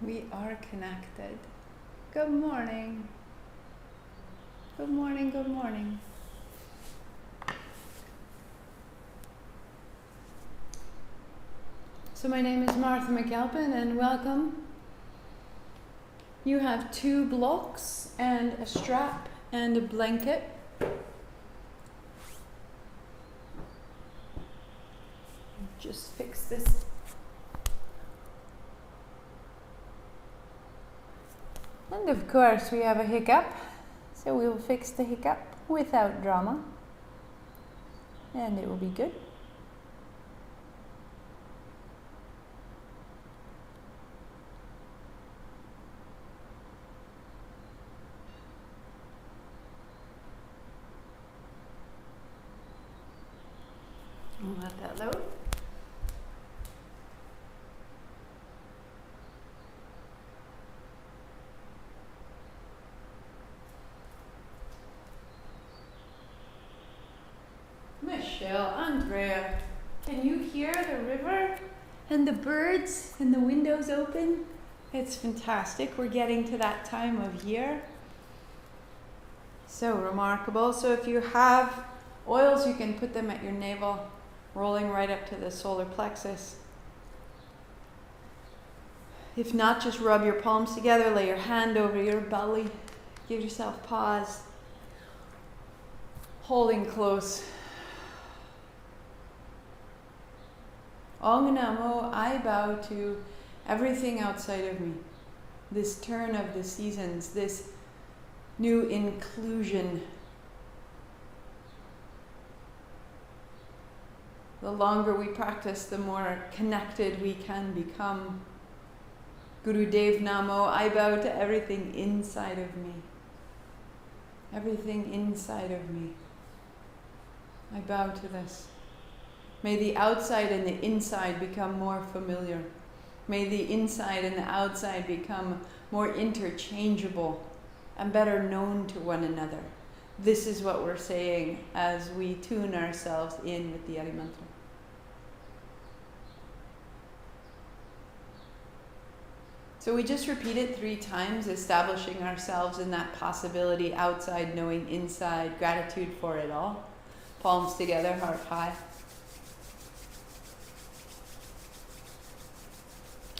We are connected. Good morning. Good morning, good morning. So my name is Martha McAlpin and welcome. You have 2 blocks and a strap and a blanket. Just fix this. And of course we have a hiccup, so we will fix the hiccup without drama. And it will be good. I'll let that load. Michelle, Andrea, can you hear the river and the birds and the windows open? It's fantastic. We're getting to that time of year. So remarkable. So if you have oils, you can put them at your navel, rolling right up to the solar plexus. If not, just rub your palms together, lay your hand over your belly, give yourself pause, holding close. Om Namo, I bow to everything outside of me. This turn of the seasons, this new inclusion. The longer we practice, the more connected we can become. Guru Dev Namo, I bow to everything inside of me. Everything inside of me. I bow to this. May the outside and the inside become more familiar. May the inside and the outside become more interchangeable and better known to one another. This is what we're saying as we tune ourselves in with the Adi Mantra. So we just repeat it 3 times, establishing ourselves in that possibility, outside knowing inside, gratitude for it all. Palms together, heart high.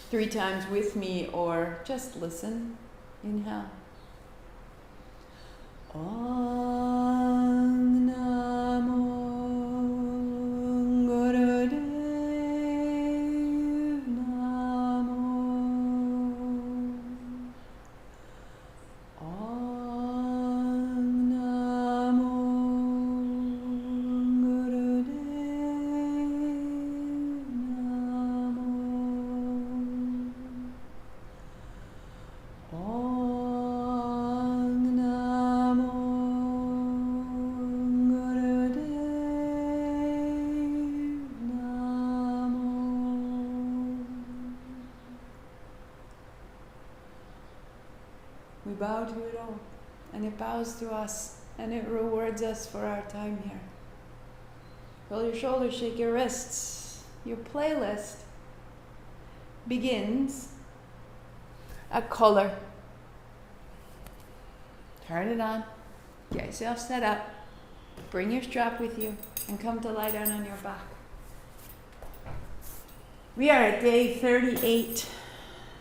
3 times with me or just listen. Inhale. Om Namo Gurudev Namo. Om Namo Gurudev Namo. Om Namo Gurudev Namo. We bow to it all, and it bows to us, and it rewards us for our time here. Roll your shoulders, shake your wrists. Your playlist begins at color. Turn it on, get yourself set up, bring your strap with you, and come to lie down on your back. We are at day 38.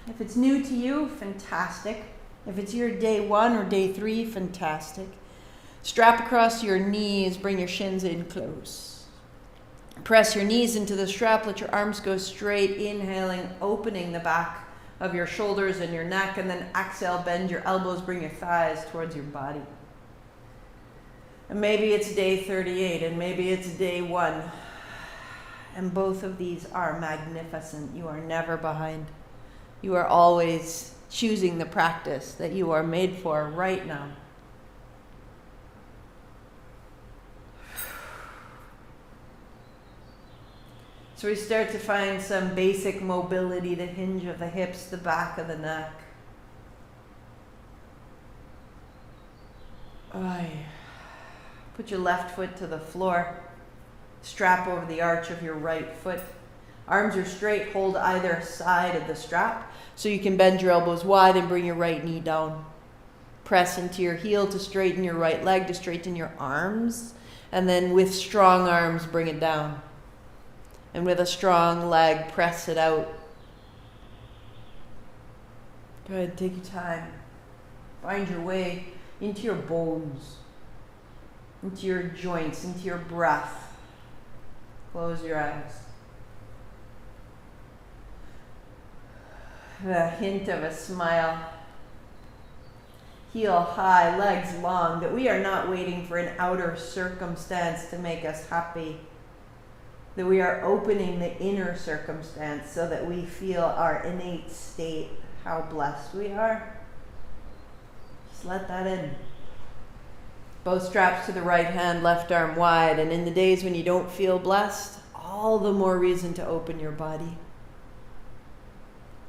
If it's new to you, fantastic. If it's your day 1 or day 3, fantastic. Strap across your knees, bring your shins in close. Press your knees into the strap, let your arms go straight, inhaling, opening the back of your shoulders and your neck, and then exhale, bend your elbows, bring your thighs towards your body. And maybe it's day 38, and maybe it's day 1. And both of these are magnificent. You are never behind. You are always choosing the practice that you are made for right now. So we start to find some basic mobility, the hinge of the hips, the back of the neck. Put your left foot to the floor. Strap over the arch of your right foot. Arms are straight, hold either side of the strap. So you can bend your elbows wide and bring your right knee down. Press into your heel to straighten your right leg, to straighten your arms. And then with strong arms, bring it down. And with a strong leg, press it out. Go ahead, take your time. Find your way into your bones, into your joints, into your breath. Close your eyes. The hint of a smile. Heel high, legs long, that we are not waiting for an outer circumstance to make us happy. That we are opening the inner circumstance so that we feel our innate state, how blessed we are. Just let that in. Both straps to the right hand, left arm wide. And in the days when you don't feel blessed, all the more reason to open your body.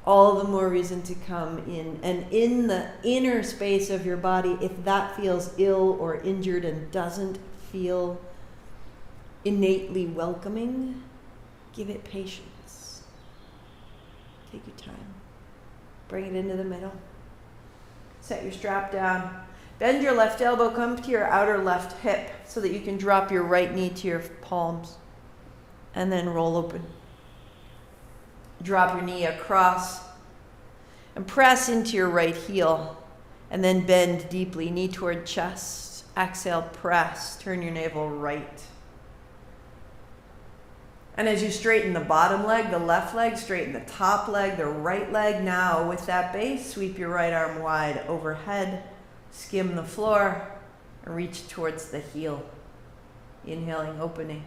All the more reason to come in. And in the inner space of your body, if that feels ill or injured and doesn't feel innately welcoming, give it patience. Take your time. Bring it into the middle. Set your strap down. Bend your left elbow, come to your outer left hip so that you can drop your right knee to your palms. And then roll open. Drop your knee across and press into your right heel. And then bend deeply, knee toward chest. Exhale, press. Turn your navel right. And as you straighten the bottom leg, the left leg, straighten the top leg, the right leg. Now with that base, sweep your right arm wide overhead. Skim the floor and reach towards the heel. Inhaling, opening.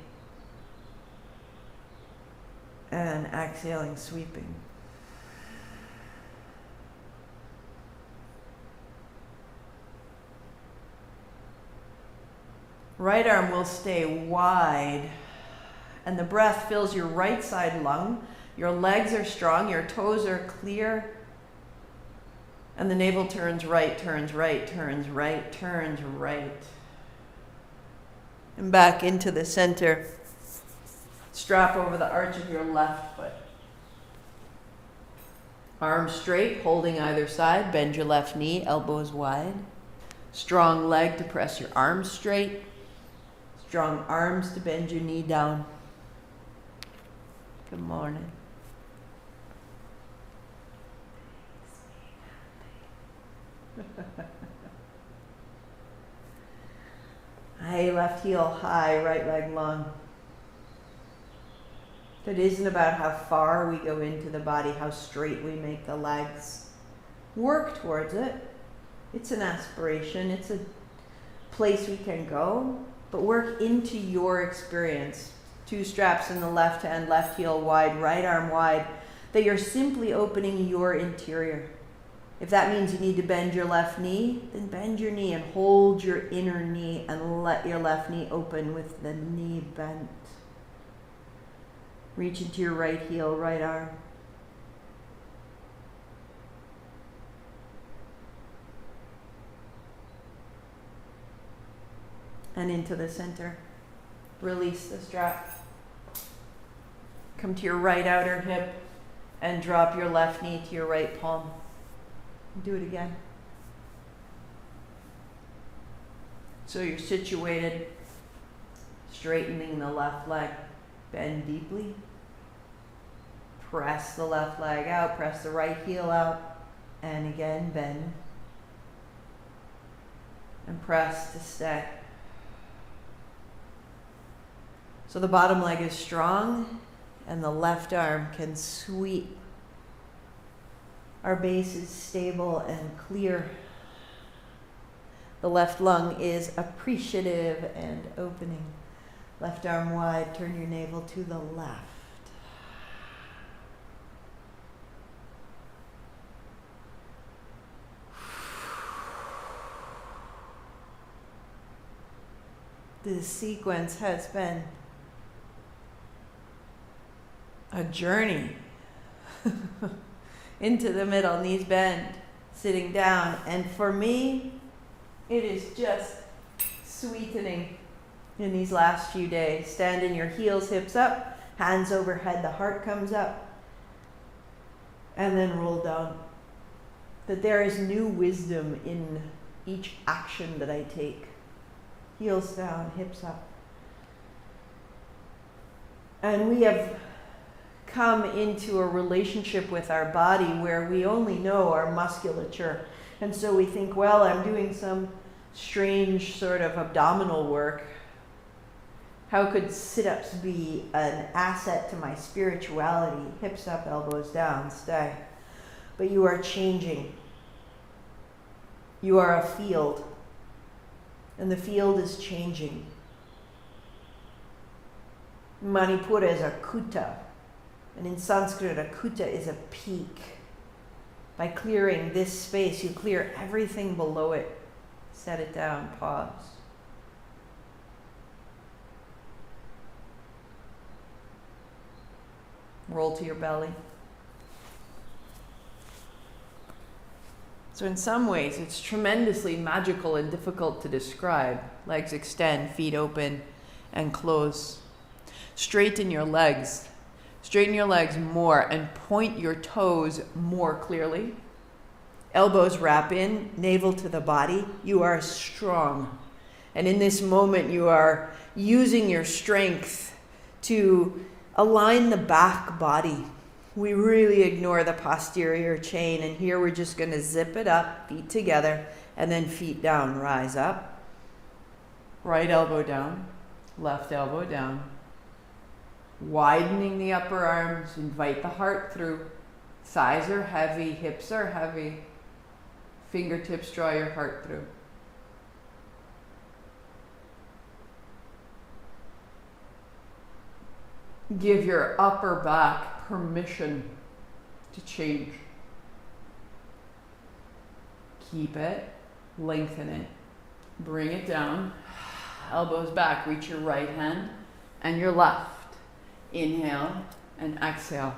And exhaling, sweeping. Right arm will stay wide. And the breath fills your right side lung. Your legs are strong, your toes are clear. And the navel turns right, turns right, turns right, turns right. And back into the center. Strap over the arch of your left foot. Arms straight, holding either side. Bend your left knee, elbows wide. Strong leg to press your arms straight. Strong arms to bend your knee down. Good morning. Hey, left heel high, right leg long. It isn't about how far we go into the body, how straight we make the legs. Work towards it. It's an aspiration. It's a place we can go, but work into your experience. 2 straps in the left hand, left heel wide, right arm wide, that you're simply opening your interior. If that means you need to bend your left knee, then bend your knee and hold your inner knee and let your left knee open with the knee bent. Reach into your right heel, right arm. And into the center. Release the strap. Come to your right outer hip and drop your left knee to your right palm. Do it again. So you're situated, straightening the left leg. Bend deeply. Press the left leg out. Press the right heel out. And again, bend. And press to stay. So the bottom leg is strong and the left arm can sweep. Our base is stable and clear. The left lung is appreciative and opening. Left arm wide, turn your navel to the left. This sequence has been a journey into the middle, knees bend, sitting down. And for me, it is just sweetening in these last few days. Stand in your heels, hips up, Hands overhead, the heart comes up. And then roll down. That there is new wisdom in each action that I take. Heels down, hips up. And we have come into a relationship with our body where we only know our musculature. And so we think, well, I'm doing some strange sort of abdominal work. How could sit-ups be an asset to my spirituality? Hips up, elbows down, stay. But you are changing. You are a field. And the field is changing. Manipura is a kuta. And in Sanskrit, a kuta is a peak. By clearing this space, you clear everything below it. Set it down, pause. Roll to your belly. So in some ways, it's tremendously magical and difficult to describe. Legs extend, feet open and close. Straighten your legs. Straighten your legs more and point your toes more clearly. Elbows wrap in, navel to the body. You are strong. And in this moment, you are using your strength to align the back body. We really ignore the posterior chain, and here we're just going to zip it up, feet together, and then feet down. Rise up. Right elbow down, left elbow down. Widening the upper arms, invite the heart through. Thighs are heavy, hips are heavy. Fingertips draw your heart through. Give your upper back permission to change. Keep it, lengthen it, bring it down. Elbows back, reach your right hand and your left. Inhale and exhale.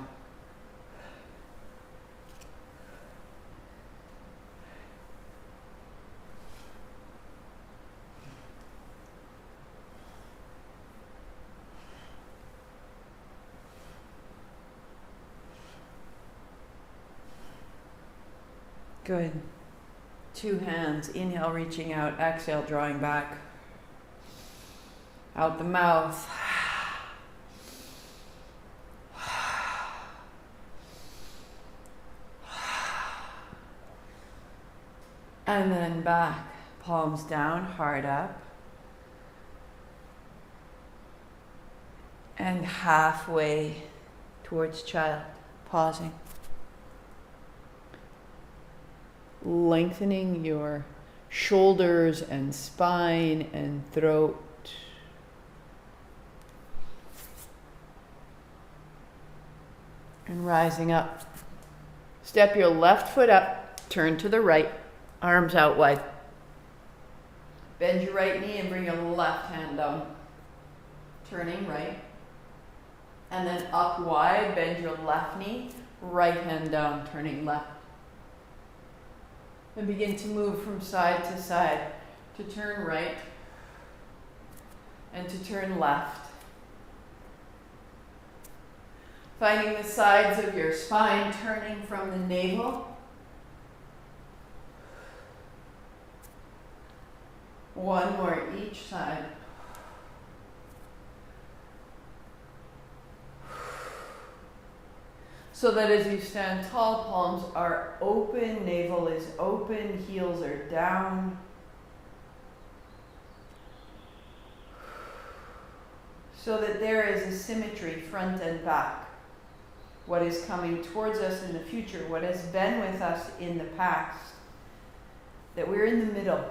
Good. Two hands. Inhale, reaching out. Exhale, drawing back. Out the mouth. And then back, palms down, heart up. And halfway towards child, pausing. Lengthening your shoulders and spine and throat. And rising up. Step your left foot up, turn to the right. Arms out wide. Bend your right knee and bring your left hand down. Turning right. And then up wide, bend your left knee, right hand down, turning left. And begin to move from side to side to turn right and to turn left. Finding the sides of your spine turning from the navel. One more each side. So that as you stand tall, palms are open, navel is open, heels are down. So that there is a symmetry front and back. What is coming towards us in the future, what has been with us in the past, that we're in the middle.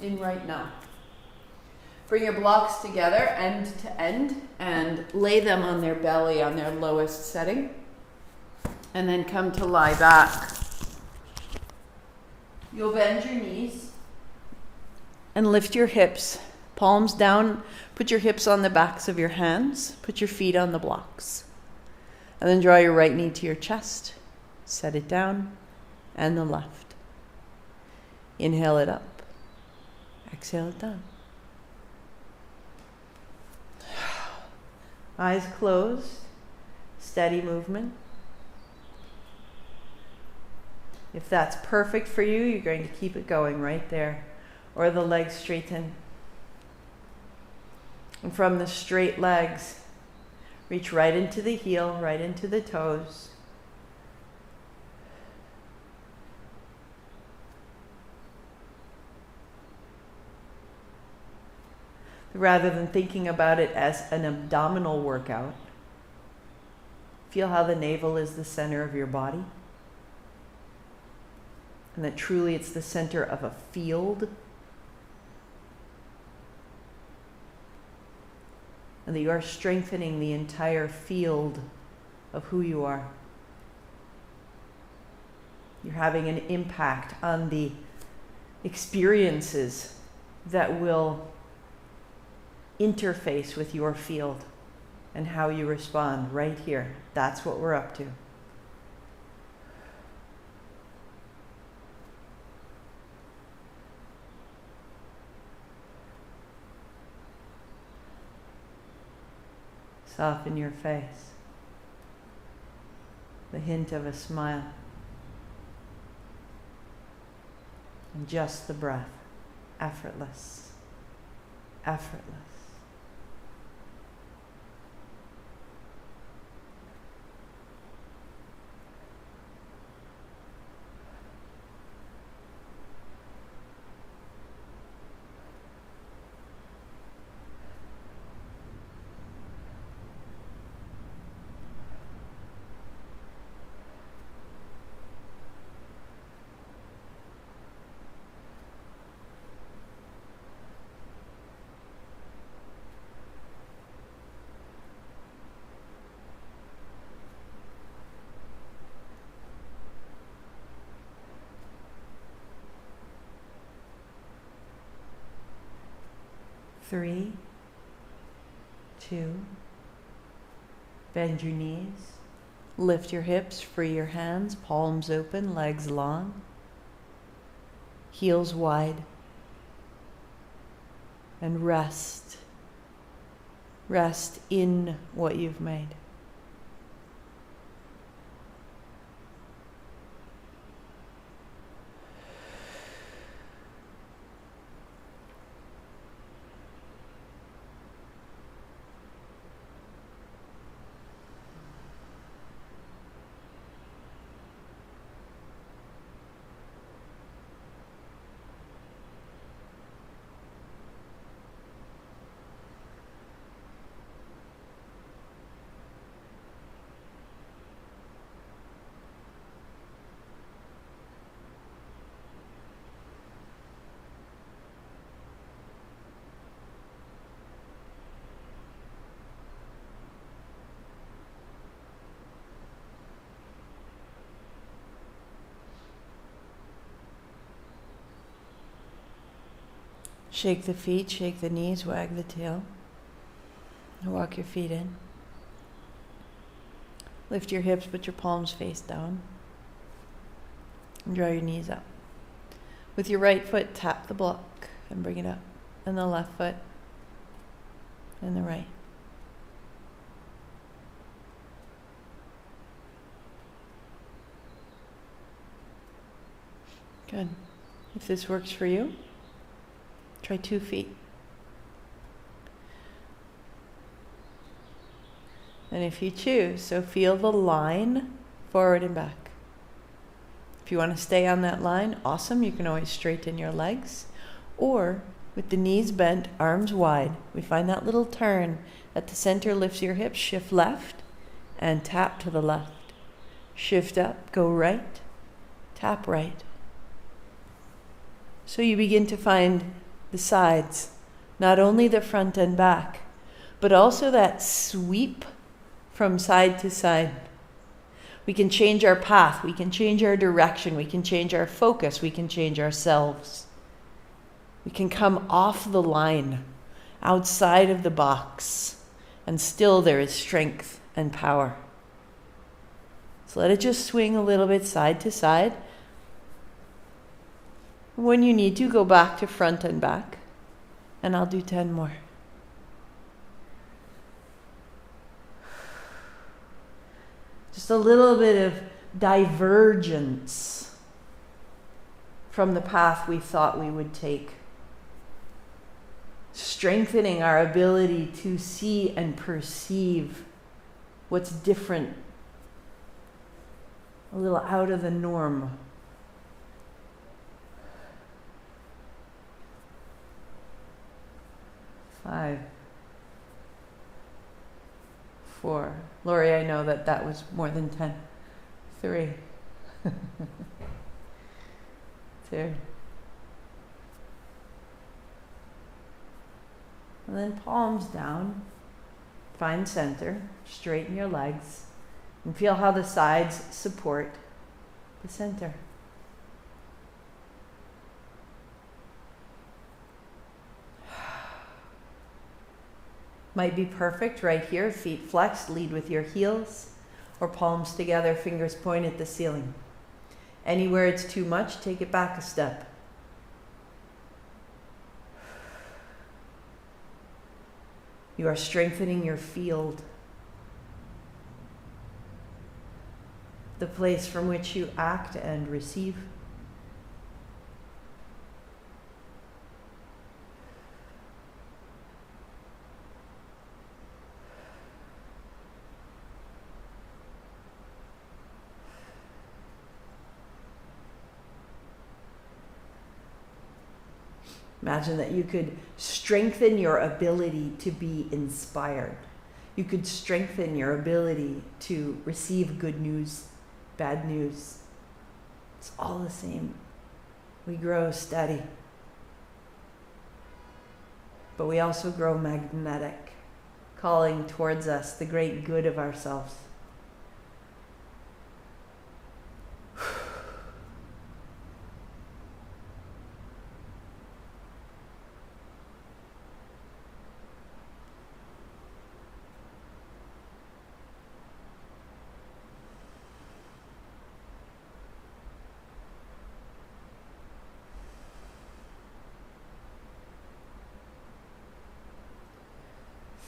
In right now. Bring your blocks together end to end and lay them on their belly on their lowest setting. And then come to lie back. You'll bend your knees and lift your hips. Palms down. Put your hips on the backs of your hands. Put your feet on the blocks. And then draw your right knee to your chest. Set it down. And the left. Inhale it up. Exhale it down. Eyes closed, steady movement. If that's perfect for you, you're going to keep it going right there. Or the legs straighten. And from the straight legs, reach right into the heel, right into the toes. Rather than thinking about it as an abdominal workout, feel how the navel is the center of your body. And that truly it's the center of a field. And that you are strengthening the entire field of who you are. You're having an impact on the experiences that will interface with your field and how you respond right here. That's what we're up to. Soften your face. The hint of a smile. And just the breath. Effortless. Effortless. Three, two, bend your knees, lift your hips, free your hands, palms open, legs long, heels wide, and rest. Rest in what you've made. Shake the feet, shake the knees, wag the tail. Walk your feet in. Lift your hips, put your palms face down. And draw your knees up. With your right foot, tap the block and bring it up. And the left foot and the right. Good. If this works for you, try 2 feet. And if you choose, so feel the line forward and back. If you want to stay on that line, awesome. You can always straighten your legs. Or with the knees bent, arms wide, we find that little turn at the center, lifts your hips, shift left and tap to the left. Shift up, go right, tap right. So you begin to find the sides, not only the front and back, but also that sweep from side to side. We can change our path, we can change our direction, we can change our focus, we can change ourselves. We can come off the line, outside of the box, and still there is strength and power. So let it just swing a little bit side to side. When you need to, go back to front and back, and I'll do 10 more. Just a little bit of divergence from the path we thought we would take. Strengthening our ability to see and perceive what's different, a little out of the norm. Five, 4. Lori, I know that was more than 10. 3, 2. And then palms down. Find center. Straighten your legs. And feel how the sides support the center. Might be perfect right here, feet flexed, lead with your heels, or palms together, fingers point at the ceiling. Anywhere it's too much, take it back a step. You are strengthening your field, the place from which you act and receive. Imagine that you could strengthen your ability to be inspired. You could strengthen your ability to receive good news, bad news. It's all the same. We grow steady. But we also grow magnetic, calling towards us the great good of ourselves.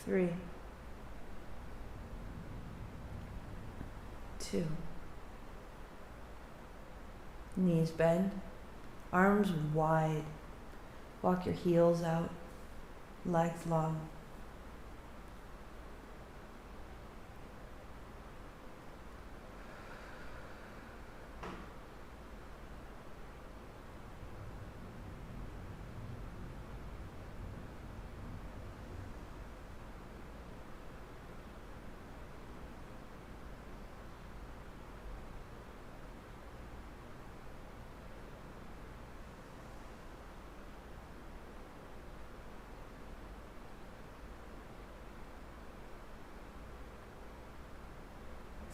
Three, 2. Knees bend, arms wide. Walk your heels out, legs long.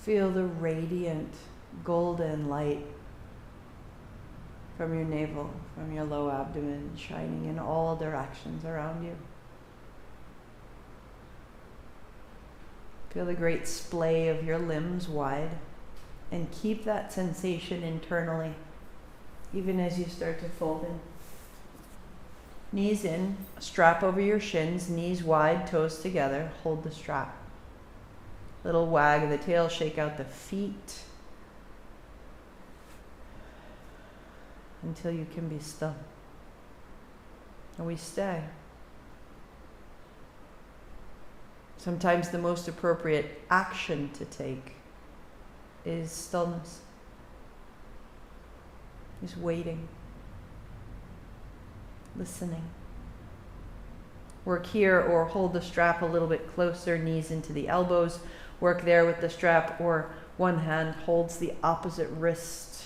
Feel the radiant golden light from your navel, from your low abdomen, shining in all directions around you. Feel the great splay of your limbs wide, and keep that sensation internally, even as you start to fold in. Knees in, strap over your shins, knees wide, toes together, hold the strap. Little wag of the tail, shake out the feet until you can be still. And we stay. Sometimes the most appropriate action to take is stillness. Is waiting, listening. Work here or hold the strap a little bit closer, knees into the elbows. Work there with the strap, or one hand holds the opposite wrist.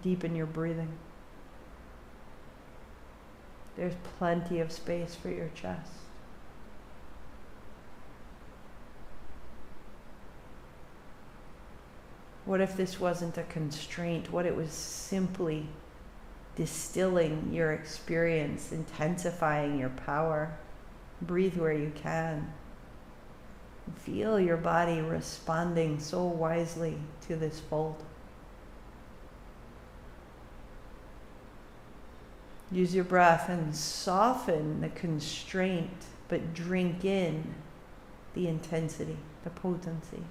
Deepen your breathing. There's plenty of space for your chest. What if this wasn't a constraint? What if it was simply distilling your experience, intensifying your power? Breathe where you can. Feel your body responding so wisely to this fold. Use your breath and soften the constraint, but drink in the intensity, the potency.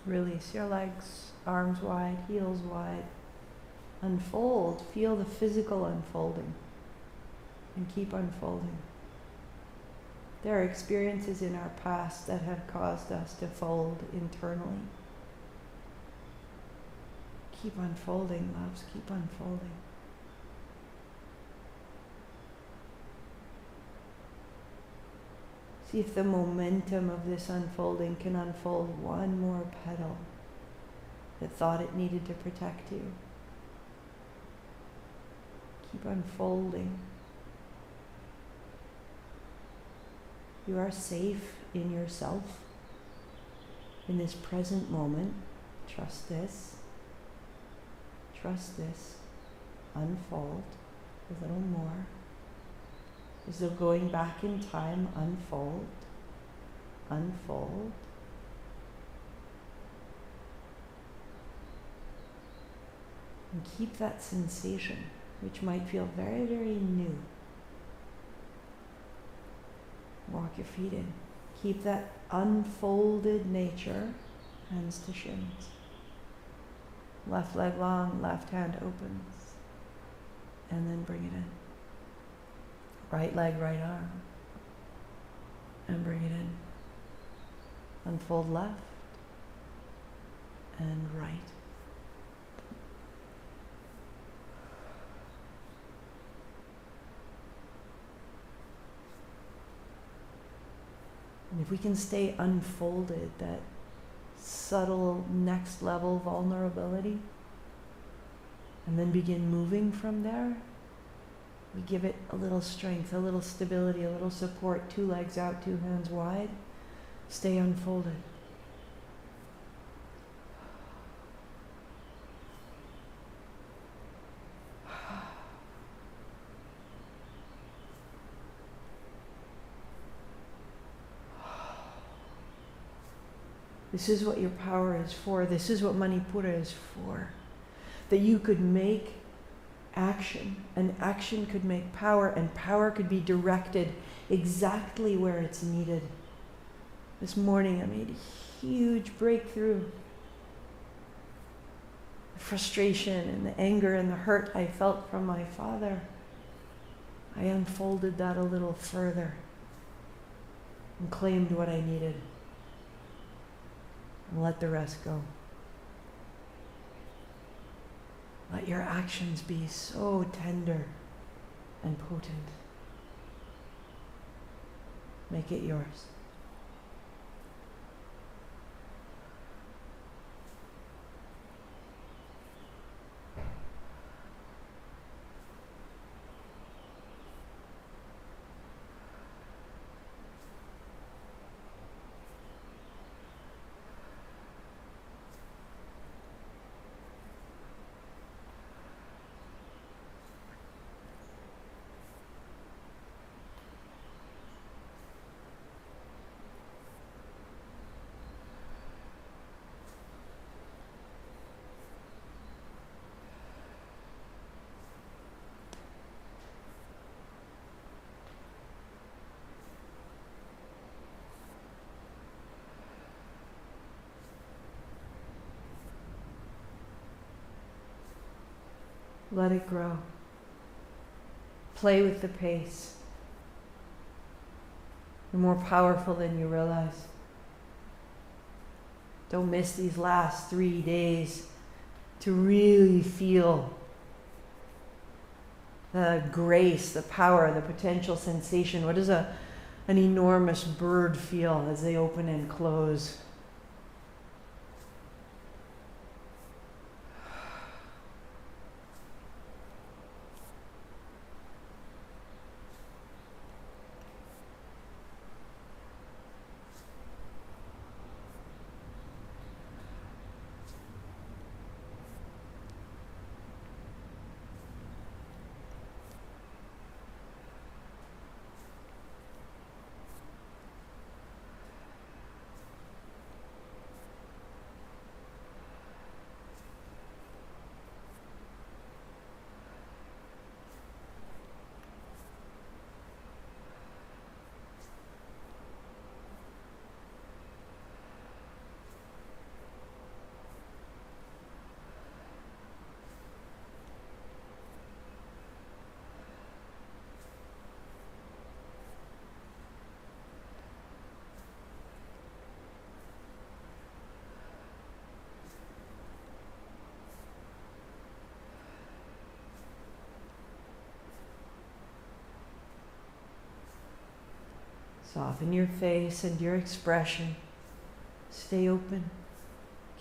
Release your legs, arms wide, heels wide. Unfold, feel the physical unfolding, and keep unfolding. There are experiences in our past that have caused us to fold internally. Keep unfolding, loves, keep unfolding. See if the momentum of this unfolding can unfold one more petal that thought it needed to protect you. Keep unfolding. You are safe in yourself, in this present moment. Trust this. Trust this. Unfold a little more. As though going back in time, unfold, unfold. And keep that sensation, which might feel very, very new. Walk your feet in. Keep that unfolded nature, hands to shins. Left leg long, left hand opens. And then bring it in. Right leg, right arm. And bring it in. Unfold left and right. And if we can stay unfolded, that subtle next level vulnerability, and then begin moving from there, we give it a little strength, a little stability, a little support, 2 legs out, 2 hands wide. Stay unfolded. This is what your power is for. This is what Manipura is for. That you could make action, and action could make power, and power could be directed exactly where it's needed. This morning I made a huge breakthrough. The frustration and the anger and the hurt I felt from my father, I unfolded that a little further and claimed what I needed and let the rest go. Let your actions be so tender and potent. Make it yours. Let it grow. Play with the pace. You're more powerful than you realize. Don't miss these last 3 days to really feel the grace, the power, the potential sensation. What does an enormous bird feel as they open and close? Soften your face and your expression. Stay open.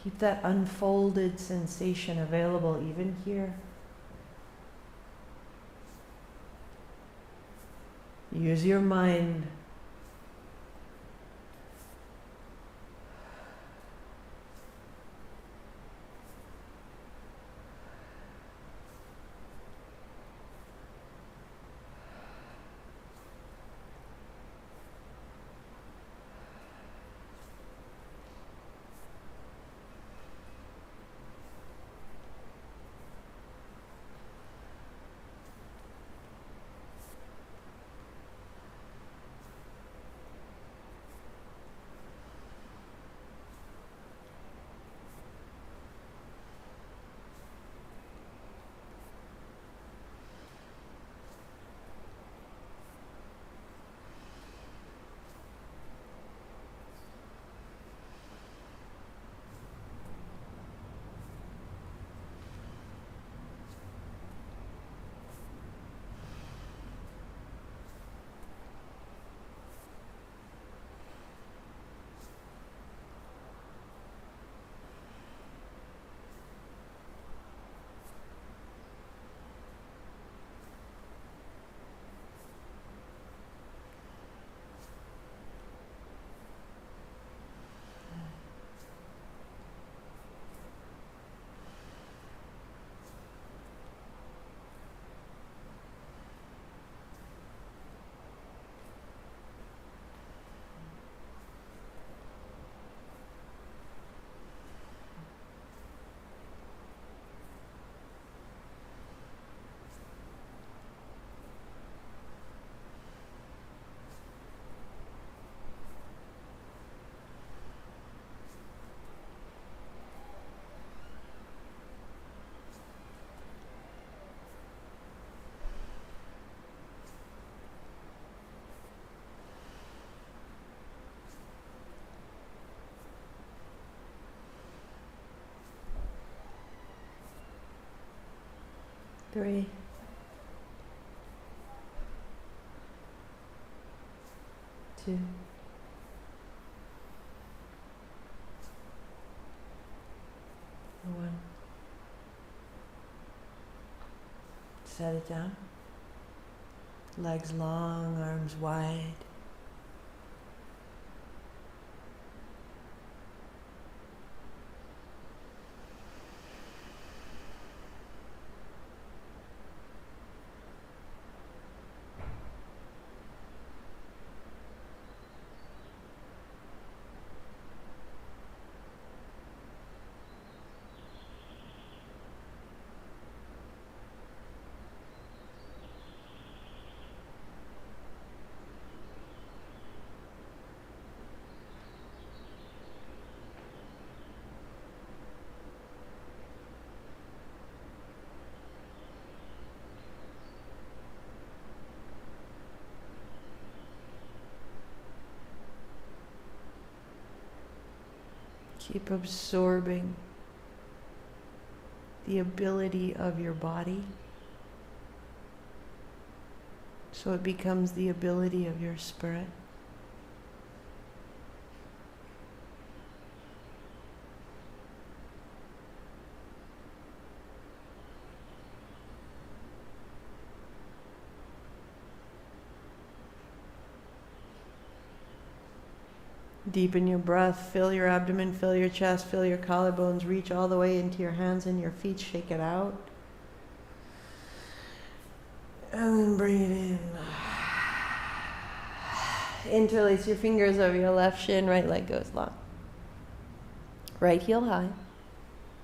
Keep that unfolded sensation available even here. Use your mind. Three. Two. One. Set it down. Legs long, arms wide. Keep absorbing the ability of your body so it becomes the ability of your spirit. Deepen your breath, fill your abdomen, fill your chest, fill your collarbones, reach all the way into your hands and your feet, shake it out. And then bring it in. Interlace your fingers over your left shin, right leg goes long. Right heel high,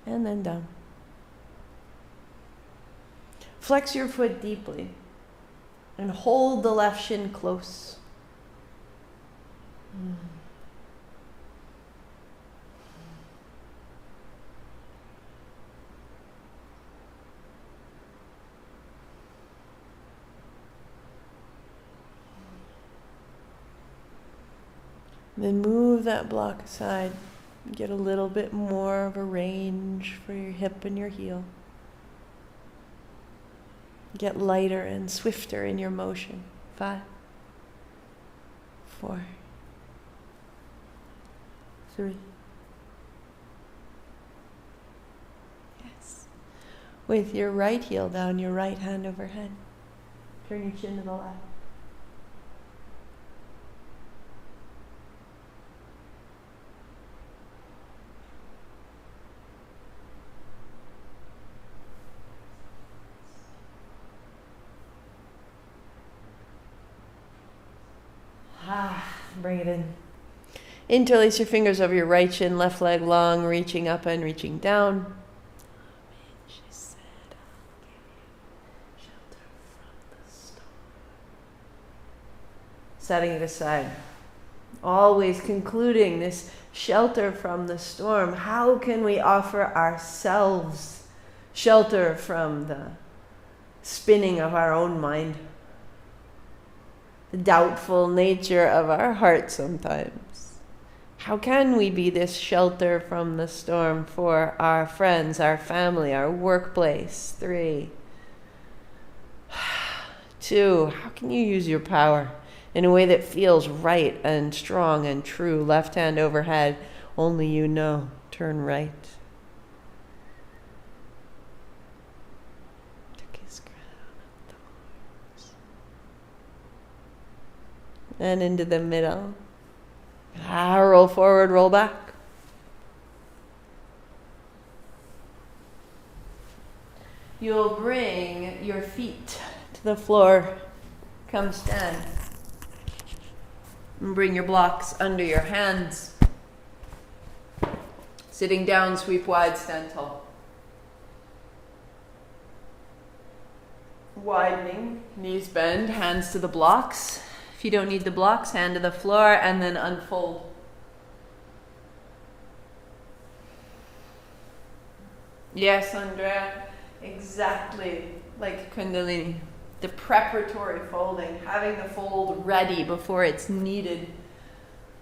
and then down. Flex your foot deeply, and hold the left shin close. Then move that block aside. Get a little bit more of a range for your hip and your heel. Get lighter and swifter in your motion. 5, 4, 3. Yes. With your right heel down, your right hand overhead. Turn your chin to the left. Bring it in. Interlace your fingers over your right shin, left leg long, reaching up and reaching down. She said, I'll give you shelter from the storm. Setting it aside. Always concluding this shelter from the storm. How can we offer ourselves shelter from the spinning of our own mind? The doubtful nature of our heart sometimes. How can we be this shelter from the storm for our friends, our family, our workplace? 3, 2, how can you use your power in a way that feels right and strong and true? Left hand overhead, only you know. Turn right. And into the middle. Roll forward, roll back. You'll bring your feet to the floor. Come stand. And bring your blocks under your hands. Sitting down, sweep wide, stand tall. Widening, knees bend, hands to the blocks. If you don't need the blocks, hand to the floor and then unfold. Yes, Andrea, exactly like kundalini. The preparatory folding, having the fold ready before it's needed.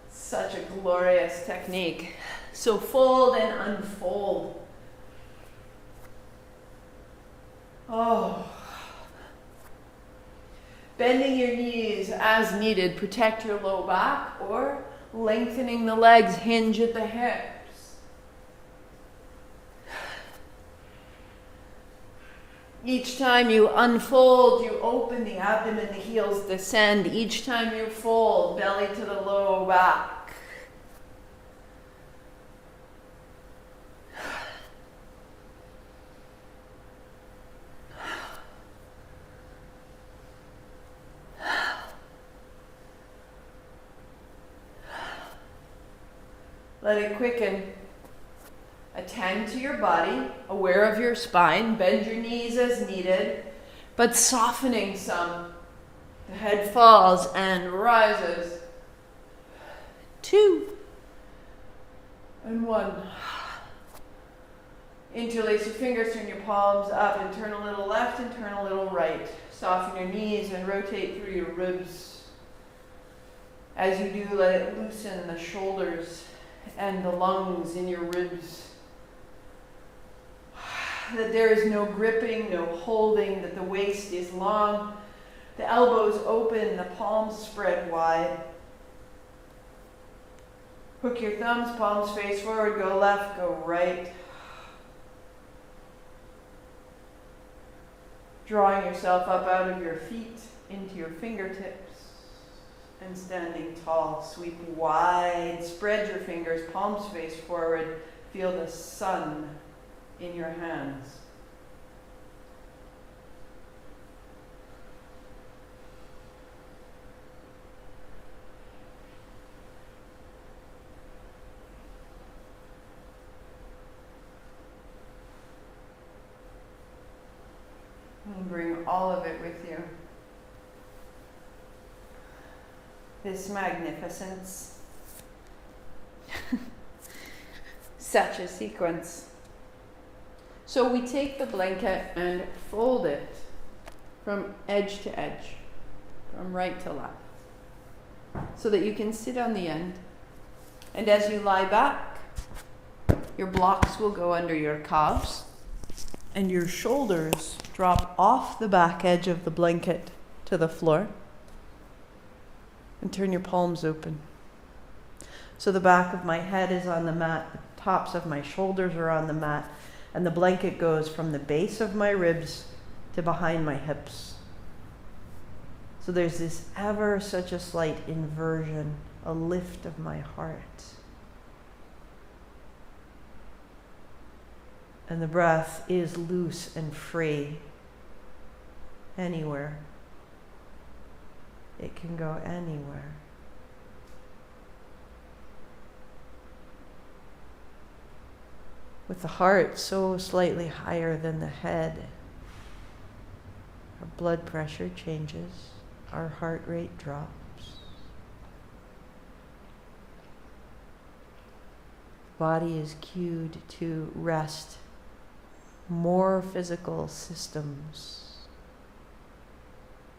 Such a glorious technique. So fold and unfold. Oh. Bending your knees as needed. Protect your low back, or lengthening the legs, hinge at the hips. Each time you unfold, you open the abdomen, the heels descend. Each time you fold, belly to the low back. Let it quicken. Attend to your body, aware of your spine, bend your knees as needed, but softening some. The head falls and rises. 2 and 1. Interlace your fingers, turn your palms up and turn a little left and turn a little right. Soften your knees and rotate through your ribs. As you do, let it loosen the shoulders and the lungs in your ribs. That there is no gripping, no holding, that the waist is long, the elbows open, the palms spread wide. Hook your thumbs, palms face forward, go left, go right. Drawing yourself up out of your feet into your fingertips and standing tall. Sweep wide, spread your fingers, palms face forward. Feel the sun in your hands. And bring all of it with you. This magnificence. Such a sequence. So we take the blanket and fold it from edge to edge, from right to left, so that you can sit on the end. And as you lie back, your blocks will go under your calves, and your shoulders drop off the back edge of the blanket to the floor. And turn your palms open. So the back of my head is on the mat, the tops of my shoulders are on the mat, and the blanket goes from the base of my ribs to behind my hips. So there's this ever such a slight inversion, a lift of my heart. And the breath is loose and free. Anywhere. It can go anywhere. With the heart so slightly higher than the head, our blood pressure changes, our heart rate drops. The body is cued to rest. More physical systems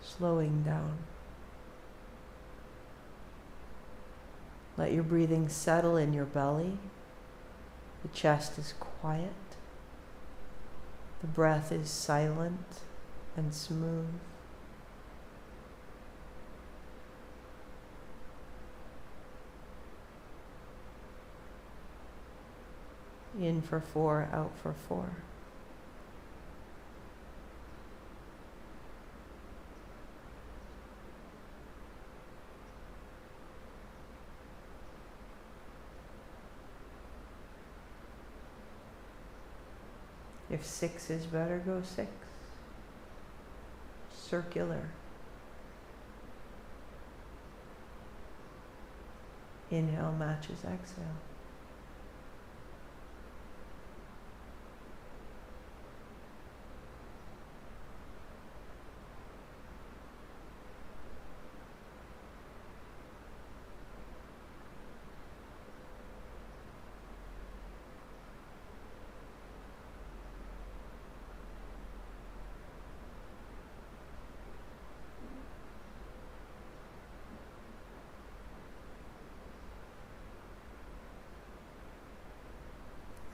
slowing down. Let your breathing settle in your belly. The chest is quiet. The breath is silent and smooth. In for 4, out for 4. If 6 is better, go 6. Circular. Inhale matches exhale.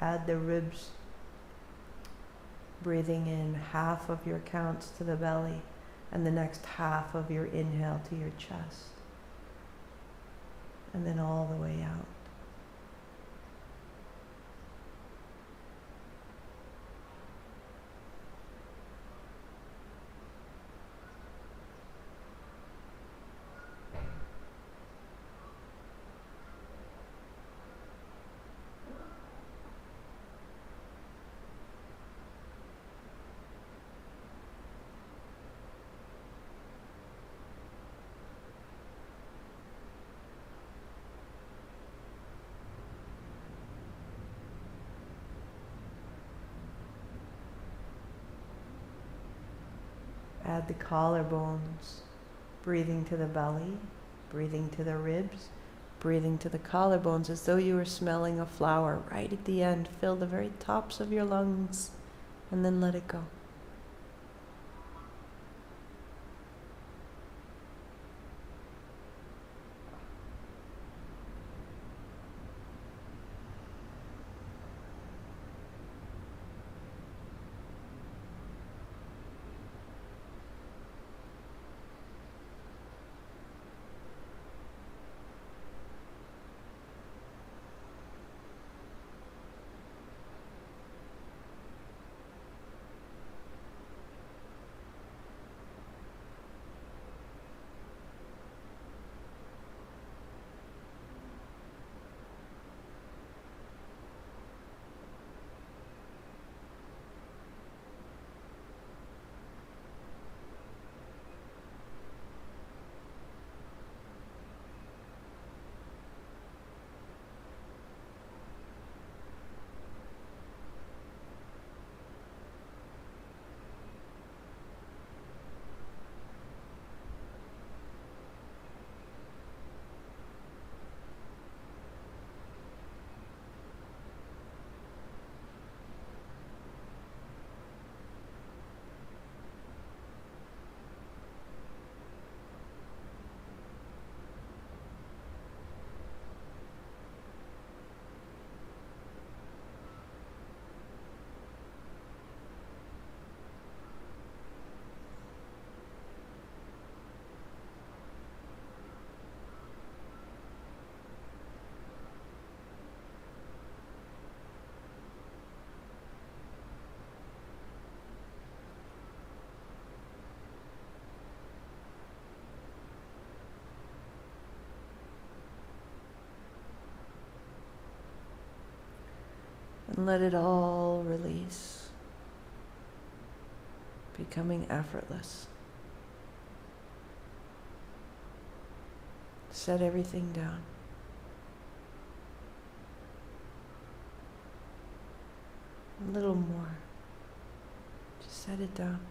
Add the ribs, breathing in half of your counts to the belly and the next half of your inhale to your chest. And then all the way out. Add the collarbones, breathing to the belly, breathing to the ribs, breathing to the collarbones as though you were smelling a flower right at the end. Fill the very tops of your lungs and then let it go. And let it all release, becoming effortless. Set everything down. A little more. Just set it down.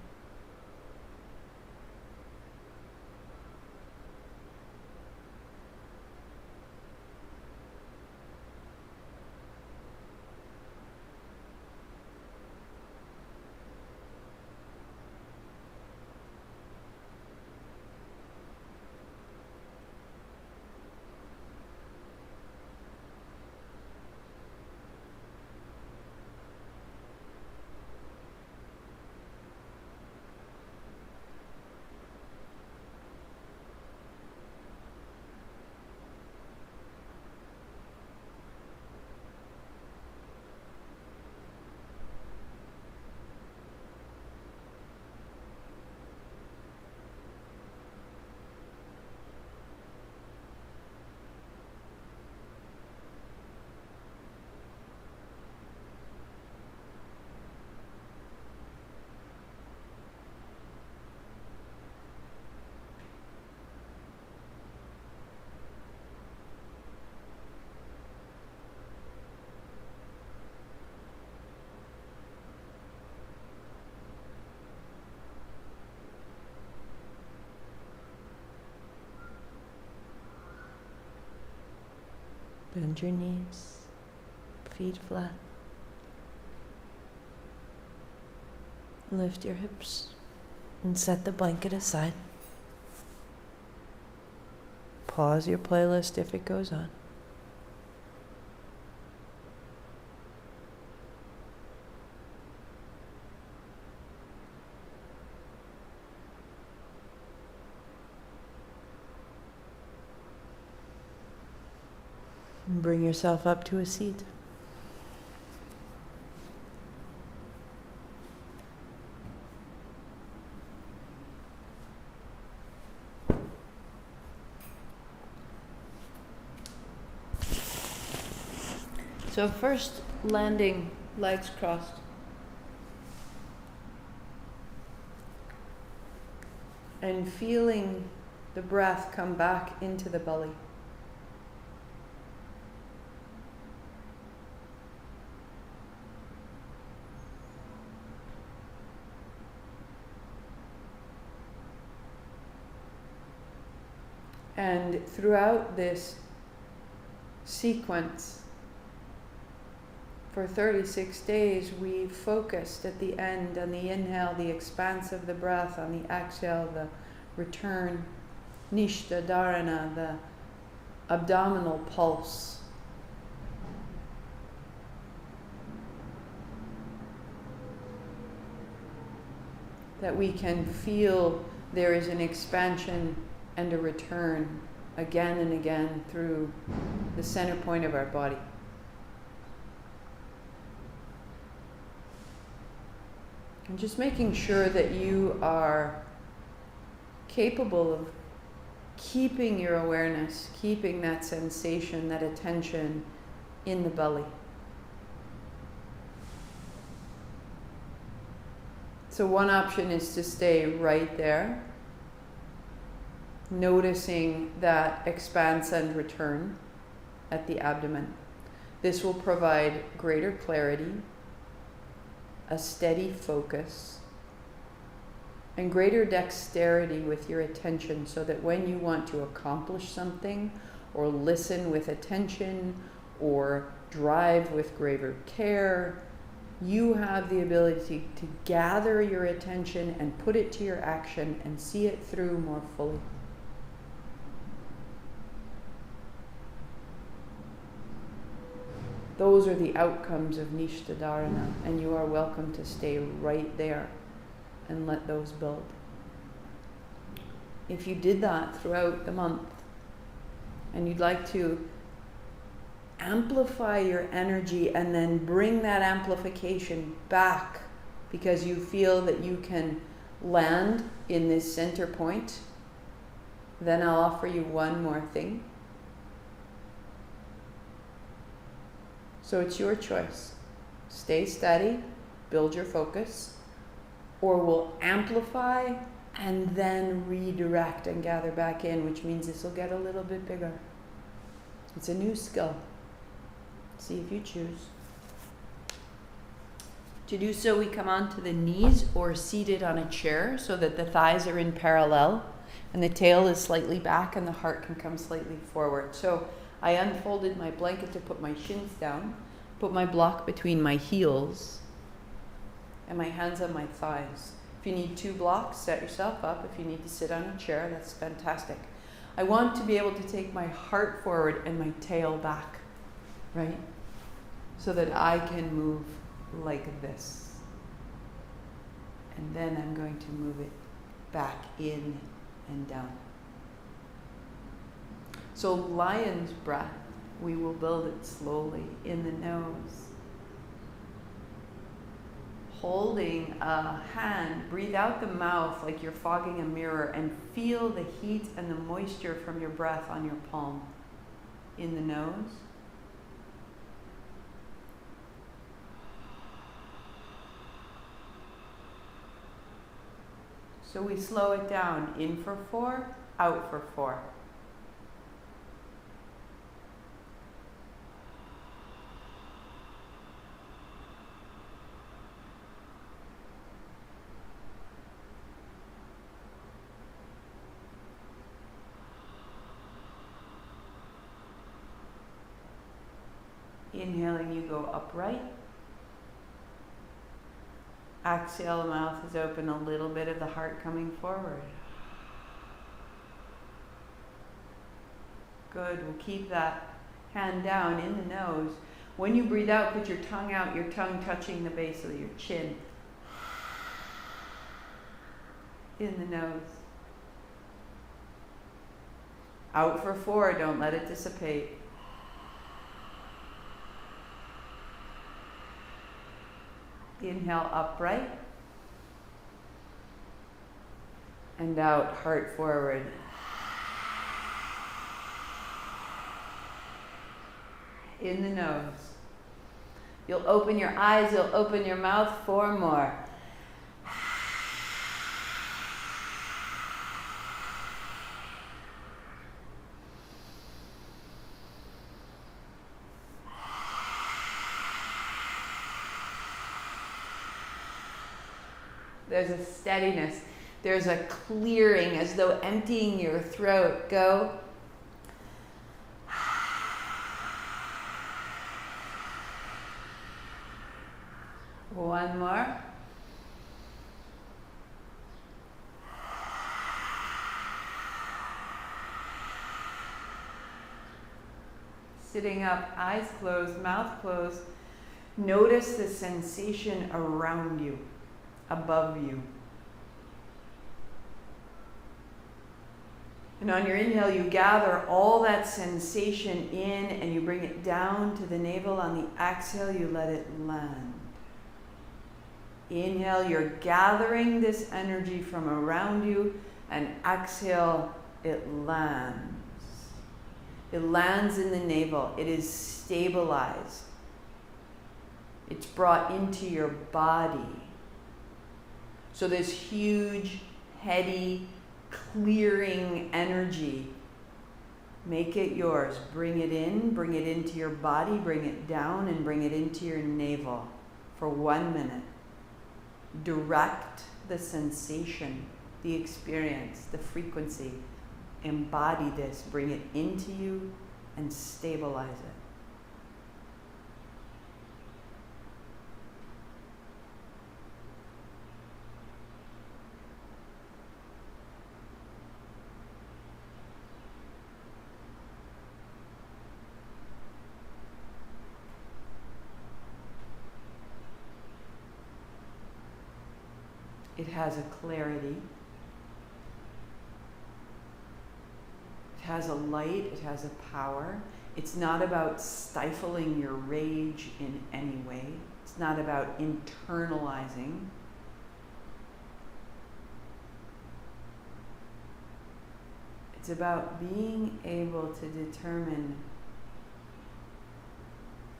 Bend your knees, feet flat. Lift your hips and set the blanket aside. Pause your playlist if it goes on. And bring yourself up to a seat. So first, landing, legs crossed. And feeling the breath come back into the belly. And throughout this sequence, for 36 days, we focused at the end on the inhale, the expanse of the breath, on the exhale, the return, nishta dharana, the abdominal pulse. That we can feel there is an expansion and a return again and again through the center point of our body. And just making sure that you are capable of keeping your awareness, keeping that sensation, that attention in the belly. So one option is to stay right there, noticing that expanse and return at the abdomen. This will provide greater clarity, a steady focus, and greater dexterity with your attention, so that when you want to accomplish something, or listen with attention, or drive with greater care, you have the ability to gather your attention and put it to your action and see it through more fully. Those are the outcomes of nishta dharana, and you are welcome to stay right there and let those build. If you did that throughout the month, and you'd like to amplify your energy and then bring that amplification back because you feel that you can land in this center point, then I'll offer you one more thing. So it's your choice. stay steady, build your focus, or we'll amplify and then redirect and gather back in, which means this will get a little bit bigger. It's a new skill. See if you choose. To do so, we come onto the knees or seated on a chair so that the thighs are in parallel and the tail is slightly back and the heart can come slightly forward. So I unfolded my blanket to put my shins down, put my block between my heels and my hands on my thighs. If you need 2 blocks, set yourself up. If you need to sit on a chair, that's fantastic. I want to be able to take my heart forward and my tail back, right? So that I can move like this. And then I'm going to move it back in and down. So lion's breath, we will build it slowly in the nose. Holding a hand, breathe out the mouth like you're fogging a mirror and feel the heat and the moisture from your breath on your palm. In the nose. So we slow it down, in for 4, out for 4. Inhaling, you go upright. Exhale, the mouth is open, a little bit of the heart coming forward. Good, we'll keep that hand down in the nose. When you breathe out, put your tongue out, your tongue touching the base of your chin. In the nose. Out for 4, don't let it dissipate. Inhale, upright. And out, heart forward. In the nose. You'll open your eyes, you'll open your mouth, 4 more. There's a steadiness. There's a clearing as though emptying your throat. Go. One more. Sitting up, eyes closed, mouth closed. Notice the sensation around you, above you. And on your inhale, you gather all that sensation in and you bring it down to the navel. On the exhale, you let it land. Inhale, you're gathering this energy from around you, and exhale, it lands. It lands in the navel. It is stabilized. It's brought into your body. So this huge, heady, clearing energy, make it yours. Bring it in, bring it into your body, bring it down, and bring it into your navel for 1 minute. Direct the sensation, the experience, the frequency. Embody this, bring it into you, and stabilize it. It has a clarity. It has a light. It has a power. It's not about stifling your rage in any way. It's not about internalizing. It's about being able to determine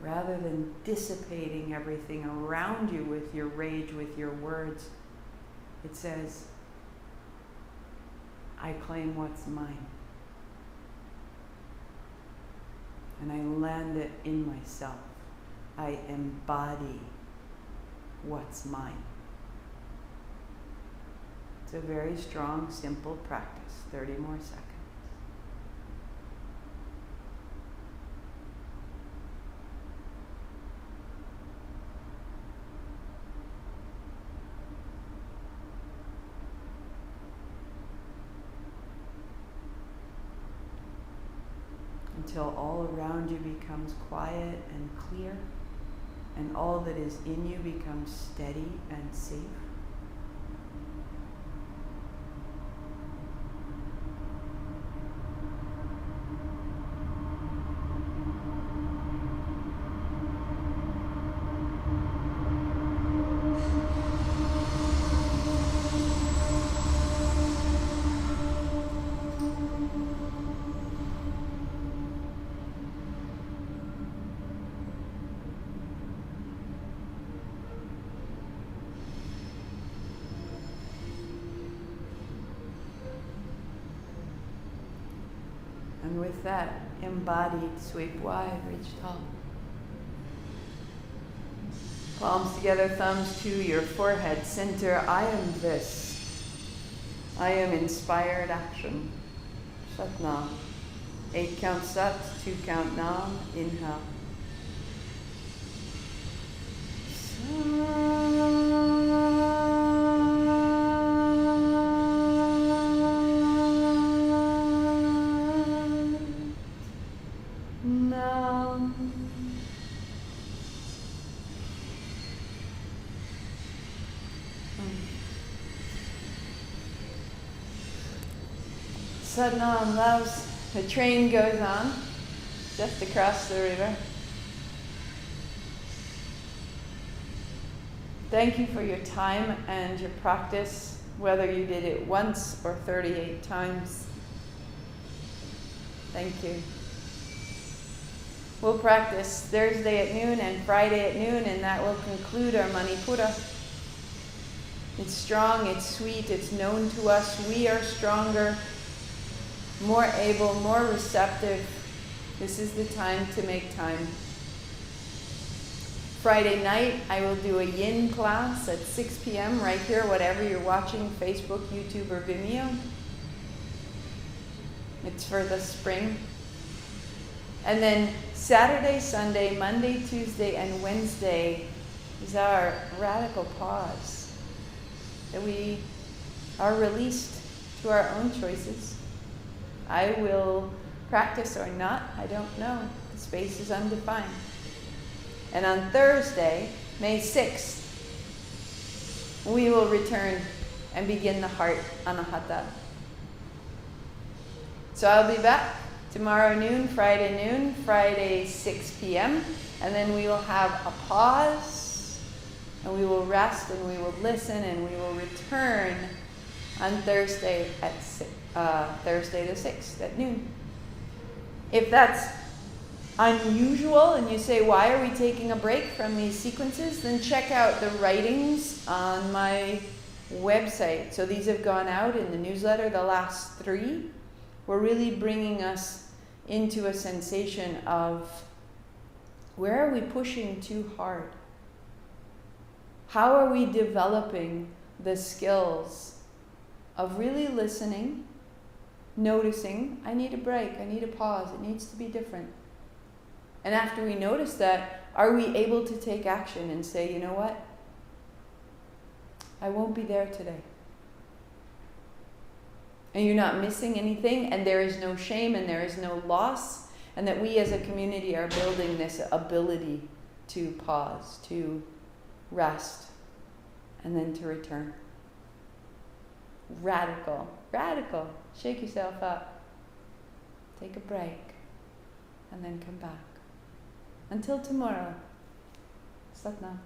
rather than dissipating everything around you with your rage, with your words, it says, I claim what's mine. And I land it in myself. I embody what's mine. It's a very strong, simple practice. 30 more seconds. Until all around you becomes quiet and clear, and all that is in you becomes steady and safe. And with that, embodied, sweep wide, reach tall. Palms together, thumbs to your forehead, center. I am this. I am inspired action. Sat Nam. 8 count Sat, 2 count Nam. Inhale. Satnam loves, the train goes on just across the river. Thank you for your time and your practice, whether you did it once or 38 times. Thank you. We'll practice Thursday at noon and Friday at noon, and that will conclude our Manipura. It's strong, it's sweet, it's known to us. We are stronger, more able, more receptive. This is the time to make time. Friday night, I will do a yin class at 6 p.m. right here, whatever you're watching, Facebook, YouTube, or Vimeo. It's for the spring. And then Saturday, Sunday, Monday, Tuesday, and Wednesday is our radical pause, that we are released to our own choices. I will practice or not, I don't know. The space is undefined. And on Thursday, May 6th, we will return and begin the heart anahata. So I'll be back tomorrow noon, Friday 6 p.m. And then we will have a pause, and we will rest, and we will listen, and we will return on Thursday at Thursday the 6th at noon. If that's unusual and you say, why are we taking a break from these sequences, then check out the writings on my website. So these have gone out in the newsletter, the last 3. We're really bringing us into a sensation of, where are we pushing too hard? How are we developing the skills of really listening, noticing, I need a break, I need a pause, it needs to be different. And after we notice that, are we able to take action and say, you know what? I won't be there today. And you're not missing anything, and there is no shame, and there is no loss, and that we as a community are building this ability to pause, to rest, and then to return. Radical. Shake yourself up. Take a break, and then come back. Until tomorrow. Satnam.